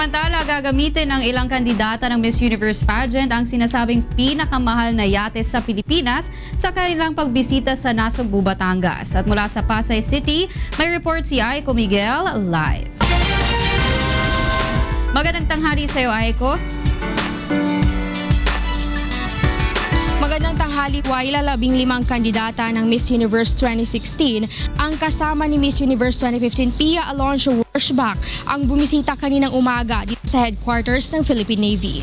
Samantala, gagamitin ng ilang kandidata ng Miss Universe pageant ang sinasabing pinakamahal na yate sa Pilipinas sa kanilang pagbisita sa Nasugbu, Batangas. At mula sa Pasay City, may report si Aiko Miguel live. Magandang tanghali sa iyo, Aiko. Magandang tanghali, Waila. 15 kandidata ng Miss Universe 2016 ang kasama ni Miss Universe 2015 Pia Alonso Worshback ang bumisita kaninang umaga dito sa headquarters ng Philippine Navy.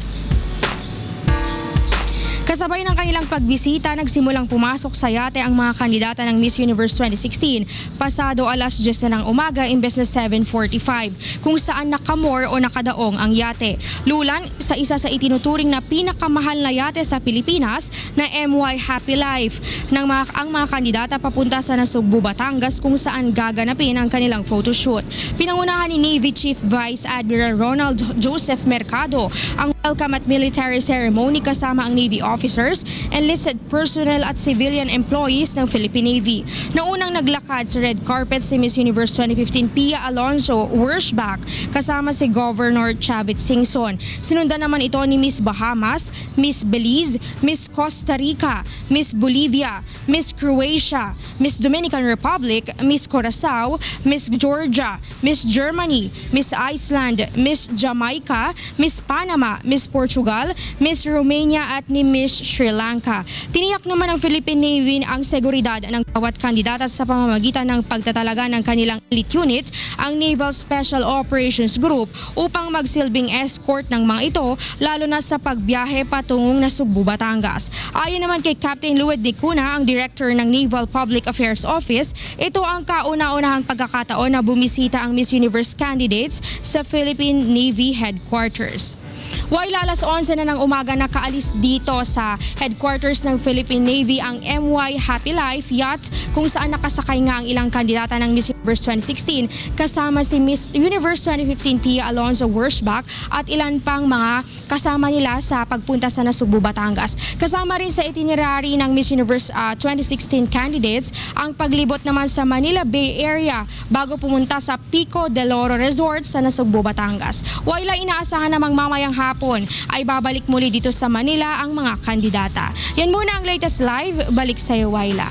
Kasabay ng kanilang pagbisita, nagsimulang pumasok sa yate ang mga kandidata ng Miss Universe 2016 pasado alas 10 na ng umaga imbes na 7:45 kung saan nakamor o nakadaong ang yate. Lulan sa isa sa itinuturing na pinakamahal na yate sa Pilipinas na MY Happy Life ang mga kandidata papunta sa Nasugbu, Batangas kung saan gaganapin ang kanilang photoshoot. Pinangunahan ni Navy Chief Vice Admiral Ronald Joseph Mercado ang welcome at military ceremony kasama ang Navy officers, enlisted personnel at civilian employees ng Philippine Navy. Naunang naglakad sa red carpet si Miss Universe 2015 Pia Alonso Worshback kasama si Governor Chavit Singson. Sinundan naman ito ni Miss Bahamas, Miss Belize, Miss Costa Rica, Miss Bolivia, Miss Croatia, Miss Dominican Republic, Miss Curaçao, Miss Georgia, Miss Germany, Miss Iceland, Miss Jamaica, Miss Panama, Miss Portugal, Miss Romania at ni Miss Sri Lanka. Tiniyak naman ng Philippine Navy ang seguridad ng bawat kandidata sa pamamagitan ng pagtatalaga ng kanilang elite unit, ang Naval Special Operations Group, upang magsilbing escort ng mga ito lalo na sa pagbiyahe patungong Nasugbu, Batangas. Ayon naman kay Captain Lued Nicuna, ang Director ng Naval Public Affairs Office, ito ang kauna-unahang pagkakataon na bumisita ang Miss Universe candidates sa Philippine Navy Headquarters. While alas 11 na ng umaga nakaalis dito sa headquarters ng Philippine Navy ang MY Happy Life yacht kung saan nakasakay nga ang ilang kandidata ng Miss Universe 2016 kasama si Miss Universe 2015 Pia Alonso Worshback at ilan pang mga kasama nila sa pagpunta sa Nasugbu, Batangas. Kasama rin sa itinerary ng Miss Universe 2016 candidates ang paglibot naman sa Manila Bay Area bago pumunta sa Pico del Oro Resort sa Nasugbu, Batangas. While inaasahan namang mamayang hapon ay babalik muli dito sa Manila ang mga kandidata. Yan muna ang latest live. Balik sa iyo, Waila.